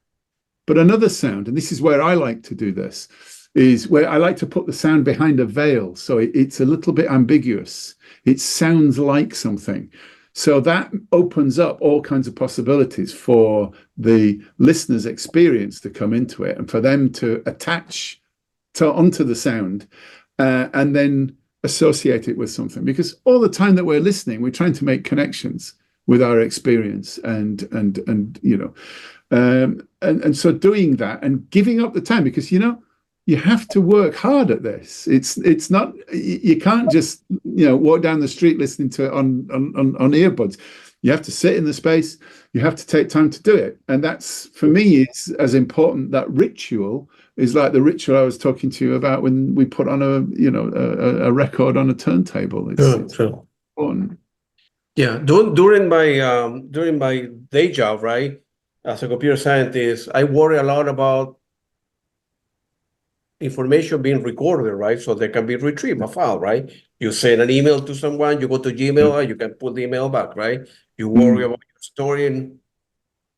But another sound, and this is where I like to do this, is where I like to put the sound behind a veil. So it's a little bit ambiguous. It sounds like something. So that opens up all kinds of possibilities for the listener's experience to come into it and for them to attach onto the sound and then associate it with something. Because all the time that we're listening, we're trying to make connections with our experience and so doing that and giving up the time, because you have to work hard at this. It's not, you can't just walk down the street listening to it on earbuds. You have to sit in the space. You have to take time to do it, and that's, for me, it's as important. That ritual is like the ritual I was talking to you about when we put on a record on a turntable. It's important. Yeah, during my day job, right, as a computer scientist, I worry a lot about information being recorded, right? So they can be retrieved, a file, right? You send an email to someone, you go to Gmail, you can put the email back, right? You worry about storing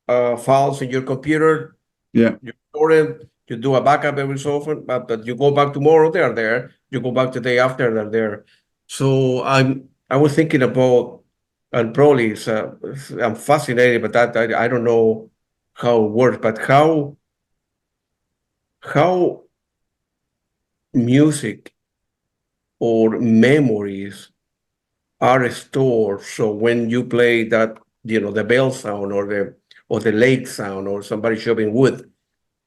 files in your computer. Yeah. You store it, you do a backup every so often, but you go back tomorrow, they're there. You go back the day after, they're there. So I was thinking about, and probably I'm fascinated by that. I don't know how it works, but how music or memories are stored. So when you play that, the bell sound or the lake sound or somebody chopping wood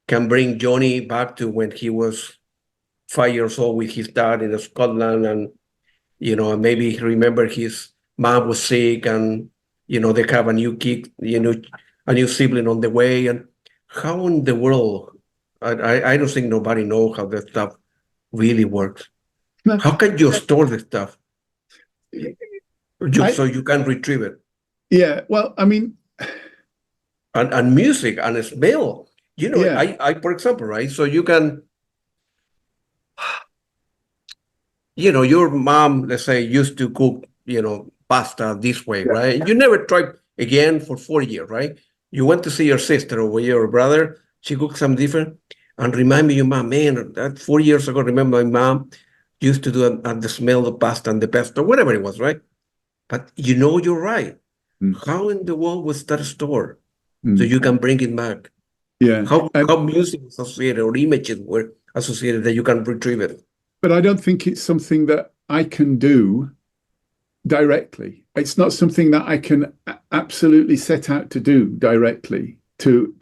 can bring Johnny back to when he was 5 years old with his dad in Scotland, and maybe he remembered his mom was sick, and they have a new kid, a new sibling on the way. And how in the world, I don't think nobody knows how that stuff really works. How can you store the stuff so you can retrieve it? Yeah, well, I mean, and music and smell. I for example, right? So you can, your mom, let's say, used to cook, pasta this way, right? You never tried again for 4 years, right? You went to see your sister or your brother. She cooked something different, and remind me, your mom, man, that 4 years ago. Remember, my mom used to do it, and the smell of pasta and the pesto, whatever it was, right? But you're right. How in the world was that stored so you can bring it back? Yeah. How music was associated or images were associated that you can retrieve it? But I don't think it's something that I can do directly. It's not something that I can absolutely set out to do directly to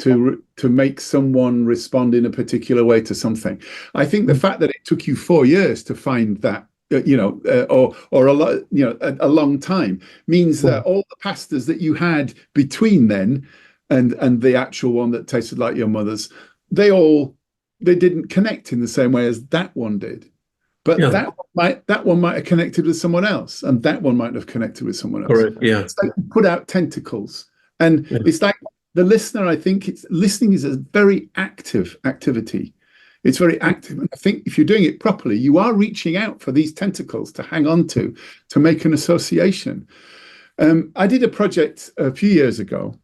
make someone respond in a particular way to something. I think the fact that it took you 4 years to find that or a lot, a long time, means that all the pastas that you had between then and the actual one that tasted like your mother's, they didn't connect in the same way as that one did. But that one might have connected with someone else, and that one might have connected with someone else. Correct. Yeah. It's like put out tentacles, and it's like the listener. I think listening is a very active activity. It's very active, and I think if you're doing it properly, you are reaching out for these tentacles to hang on to make an association. I did a project a few years ago,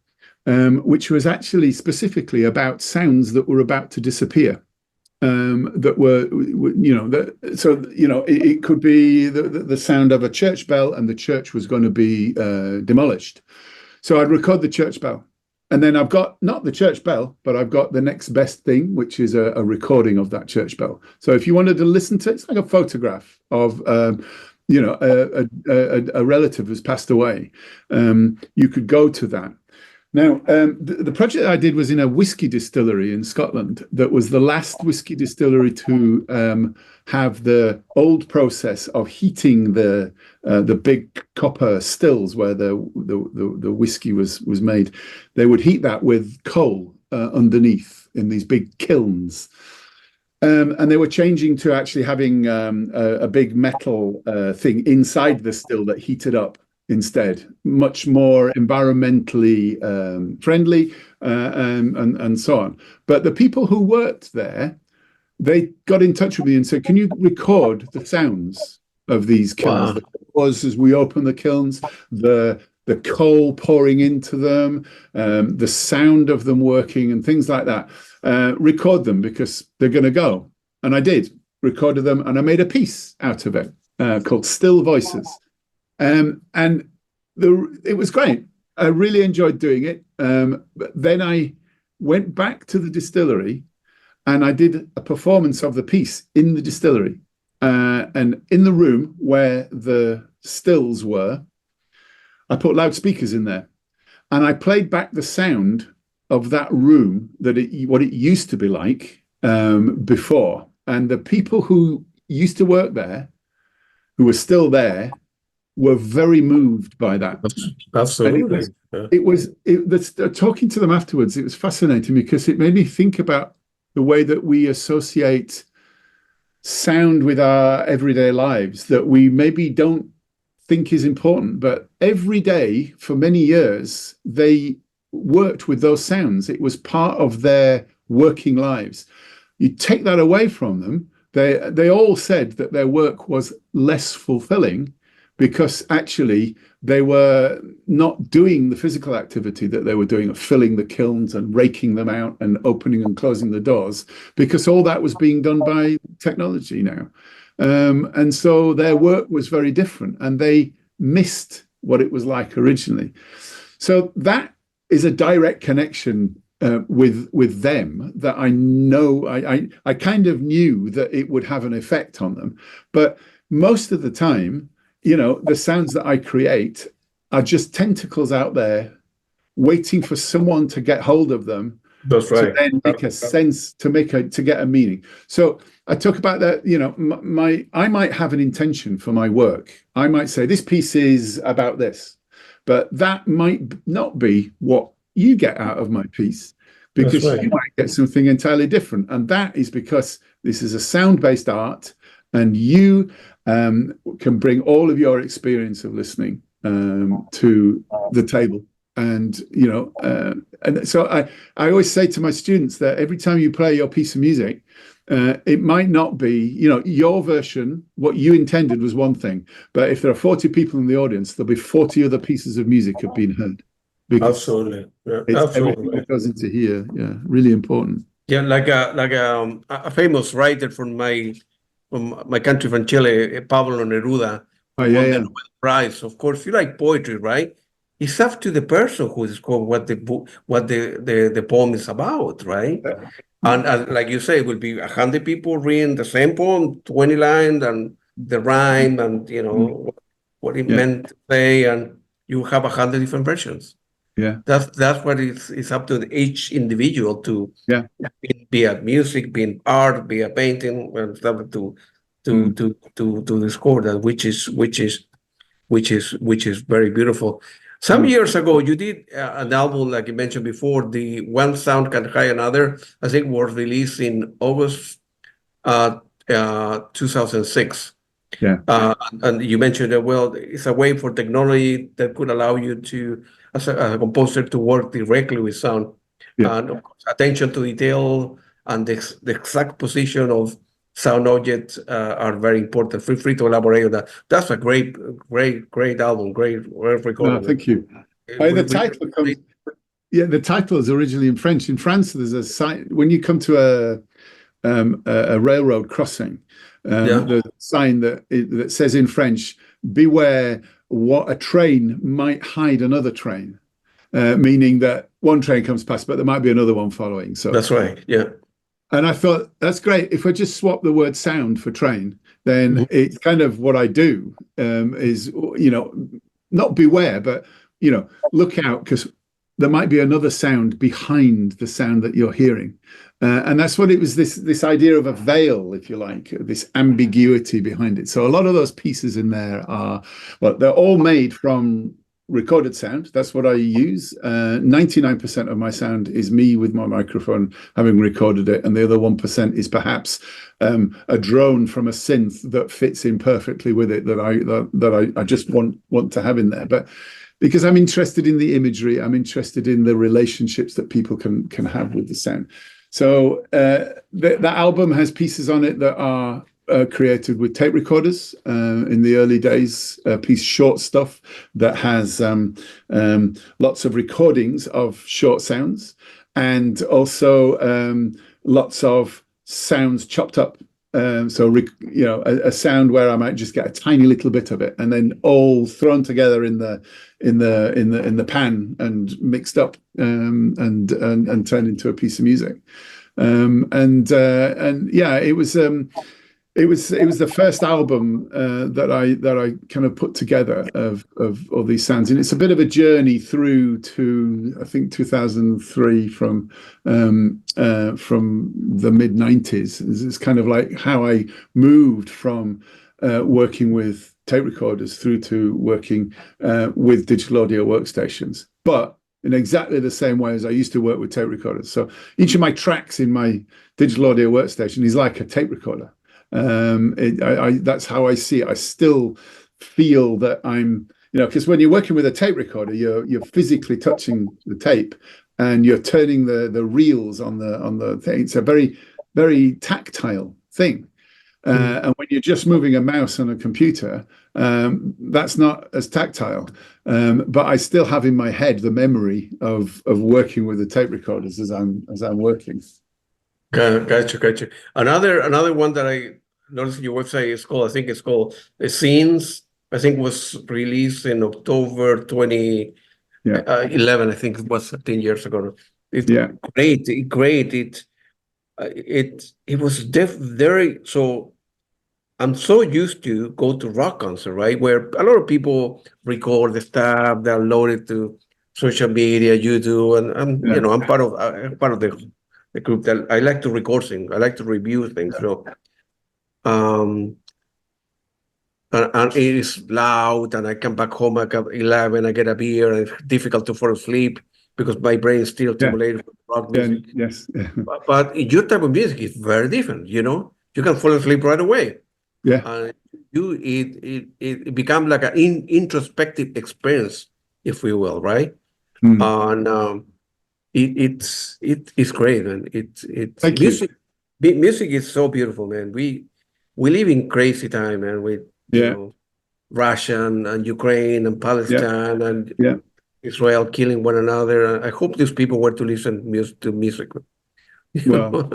which was actually specifically about sounds that were about to disappear. That were, it could be the sound of a church bell, and the church was going to be demolished. So I'd record the church bell, and then I've got not the church bell, but I've got the next best thing, which is a recording of that church bell. So if you wanted to listen to it, it's like a photograph of a relative who's passed away. You could go to that. Now, the project I did was in a whiskey distillery in Scotland. That was the last whiskey distillery to have the old process of heating the big copper stills where the whiskey was made. They would heat that with coal underneath in these big kilns. And they were changing to actually having a big metal thing inside the still that heated up instead, much more environmentally friendly and so on. But the people who worked there, they got in touch with me and said, can you record the sounds of these kilns? The pause as we open the kilns, the coal pouring into them, the sound of them working and things like that. Record them because they're going to go. And I did, recorded them, and I made a piece out of it called Still Voices. And it was great. I really enjoyed doing it. But then I went back to the distillery and I did a performance of the piece in the distillery. And in the room where the stills were, I put loudspeakers in there. And I played back the sound of that room, what it used to be like before. And the people who used to work there, who were still there, were very moved by that. Absolutely. Talking to them afterwards, it was fascinating because it made me think about the way that we associate sound with our everyday lives that we maybe don't think is important. But every day for many years, they worked with those sounds. It was part of their working lives. You take that away from them, they all said that their work was less fulfilling because actually they were not doing the physical activity that they were doing of filling the kilns and raking them out and opening and closing the doors, because all that was being done by technology now. And so their work was very different and they missed what it was like originally. So that is a direct connection with them that I know. I kind of knew that it would have an effect on them. But most of the time, the sounds that I create are just tentacles out there waiting for someone to get hold of them. That's right. To then make a sense, to get a meaning. So I talk about that, I might have an intention for my work. I might say this piece is about this, but that might not be what you get out of my piece, because you might get something entirely different. And that is because this is a sound-based art, and you can bring all of your experience of listening to the table. And and so I always say to my students that every time you play your piece of music, it might not be, your version, what you intended was one thing, but if there are 40 people in the audience, there'll be 40 other pieces of music have been heard. Absolutely. Yeah, absolutely. Everything that goes into here, really important. Yeah, like a famous writer from my country, from Chile, Pablo Neruda, won the Nobel Prize. Of course, you like poetry, right? It's up to the person who discovers what the poem is about, right? And like you say, it will be 100 people reading the same poem, 20 lines, and the rhyme, and what it meant to say, and you have 100 different versions. Yeah, that's what it's up to each individual to be it music, be it art, be a painting, and stuff to to discover that, which is very beautiful. Some years ago, you did an album, like you mentioned before, the One Sound Can Hide Another. I think was released in August 2006. Yeah. And you mentioned that, well, it's a way for technology that could allow you to, as a composer, to work directly with sound. Yeah. And of course, attention to detail and the exact position of sound objects are very important. Feel free to elaborate on that. That's a great album, great recording. No, thank you. The title comes. Yeah, the title is originally in French. In France, there's a sign when you come to a railroad crossing. There's a sign that says in French, "Beware what a train might hide another train," meaning that one train comes past, but there might be another one following. So that's right. Yeah. And I thought that's great. If I just swap the word sound for train, then it's kind of what I do. Is not beware, but look out, because there might be another sound behind the sound that you're hearing. And that's what it was, this idea of a veil, if you like, this ambiguity behind it. So a lot of those pieces in there they're all made from recorded sound. That's what I use. 99% of my sound is me with my microphone having recorded it. And the other 1% is perhaps a drone from a synth that fits in perfectly with it that I just want to have in there. But because I'm interested in the imagery, I'm interested in the relationships that people can have with the sound. So the album has pieces on it that are created with tape recorders in the early days, piece short stuff that has lots of recordings of short sounds, and also lots of sounds chopped up. So a sound where I might just get a tiny little bit of it, and then all thrown together in the pan and mixed up and turned into a piece of music. It was the first album that I kind of put together of all these sounds, and it's a bit of a journey through to, I think, 2003 from the mid-90s. It's kind of like how I moved from working with tape recorders through to working with digital audio workstations, but in exactly the same way as I used to work with tape recorders. So each of my tracks in my digital audio workstation is like a tape recorder. That's how I see it. I still feel that I'm, because when you're working with a tape recorder, you're physically touching the tape and you're turning the reels on the thing. It's a very, very tactile thing. And when you're just moving a mouse on a computer, that's not as tactile. But I still have in my head the memory of working with the tape recorders as I'm working. Gotcha. Another one that I noticed on your website is called, I think it's called Scenes. I think was released in October 2011. I think it was 10 years ago. It's great. It was very, so I'm so used to go to rock concert, right? Where a lot of people record the stuff, they upload it to social media, YouTube, and I'm part of the group that I like to record things. I like to review things. So, and it is loud, and I come back home at 11, I get a beer, and it's difficult to fall asleep because my brain is still stimulated with rock music. Yes. But your type of music is very different, you can fall asleep right away. Yeah. It becomes like an introspective experience, if we will, right? And it's great, man. Thank music. Music is so beautiful, man. We live in crazy time, man. With Russia and Ukraine and Palestine and Israel killing one another. I hope these people were to listen to music. Well,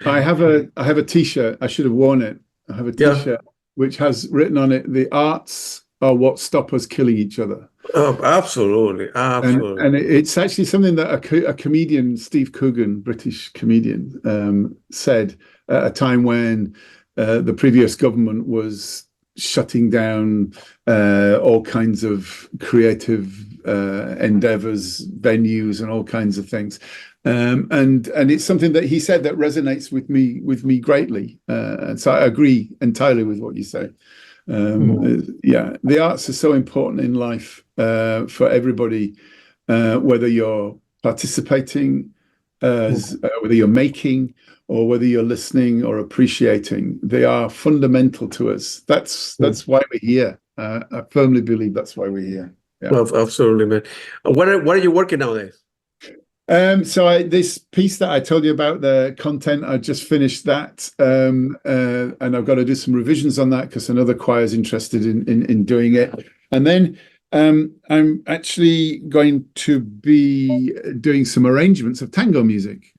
I have a T-shirt. I should have worn it. I have a T-shirt which has written on it, "The arts are what stop us killing each other." Oh, absolutely. And it's actually something that a comedian, Steve Coogan, British comedian, said at a time when the previous government was shutting down all kinds of creative endeavors, venues, and all kinds of things. And it's something that he said that resonates with me greatly. And so I agree entirely with what you say. Yeah, the arts are so important in life for everybody, whether you're participating, whether you're making, or whether you're listening or appreciating. They are fundamental to us. That's why we're here. I firmly believe that's why we're here. Yeah. Well, absolutely, man. What are you working nowadays? So this piece that I told you about, the content, I just finished that, and I've got to do some revisions on that because another choir is interested in doing it. And then I'm actually going to be doing some arrangements of tango music,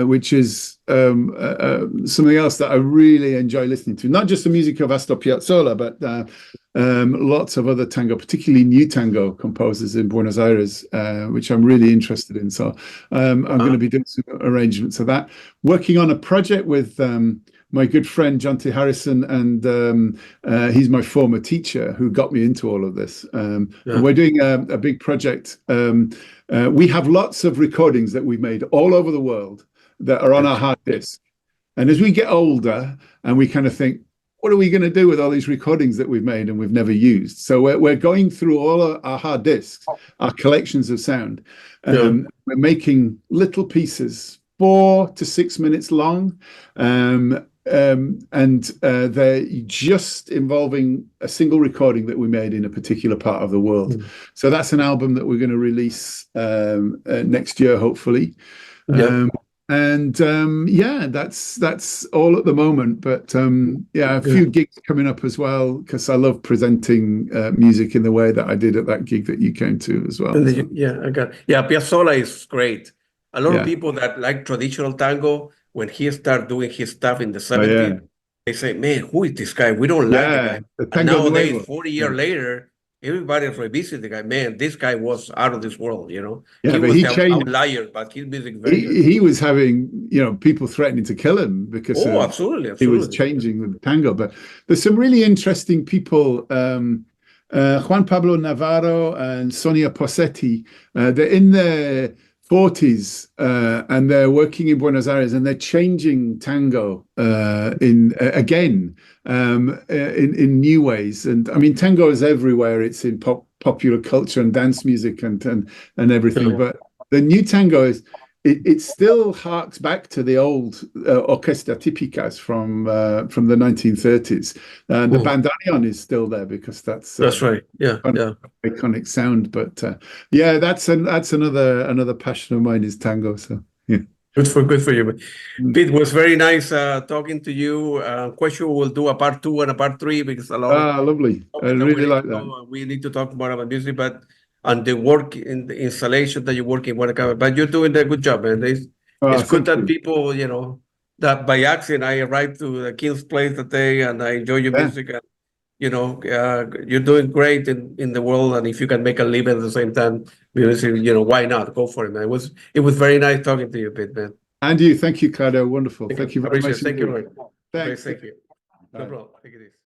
which is something else that I really enjoy listening to. Not just the music of Astor Piazzolla, but lots of other tango, particularly new tango composers in Buenos Aires, which I'm really interested in. So I'm going to be doing some arrangements of that. Working on a project with my good friend Jonty Harrison, and he's my former teacher who got me into all of this. And we're doing a big project. We have lots of recordings that we've made all over the world that are on our hard disk. And as we get older and we kind of think, what are we going to do with all these recordings that we've made and we've never used? So we're going through all our hard disks, our collections of sound. We're making little pieces, 4 to 6 minutes long. And they're just involving a single recording that we made in a particular part of the world. So that's an album that we're going to release next year, hopefully. That's all at the moment. But a few gigs coming up as well, because I love presenting music in the way that I did at that gig that you came to as well. Piazzolla is great. A lot of people that like traditional tango, when he started doing his stuff in the 70s, they say, man, who is this guy? We don't like the guy. And nowadays, 40 years later, everybody revisits the guy. Man, this guy was out of this world, you know. Yeah, he was an outlier, but his music very good. He was having, people threatening to kill him because absolutely. He was changing the tango. But there's some really interesting people, Juan Pablo Navarro and Sonia Posetti. They're in their 40s and they're working in Buenos Aires, and they're changing tango in new ways. And I mean, tango is everywhere. It's in popular culture and dance music and everything. But the new tango it still harks back to the old orquesta típicas from the 1930s. The bandoneon is still there because that's right. Iconic sound. But that's another passion of mine is tango. So yeah. Good for you. Pete, it was very nice talking to you. Question we'll do a part 2 and a part 3 because a lot of lovely. I really like that. We need to talk more about music, but on the work in the installation that you work in, but you're doing a good job, man. It's good that people, that by accident I arrived to the King's Place today and I enjoy your music, and you're doing great in the world, and if you can make a living at the same time, why not? Go for it, man. It was very nice talking to you, Pete, man. And you, thank you, Claudio. Wonderful. Thank you very much. Thank you, Lord. Thanks. Thank you. No problem. Take it easy.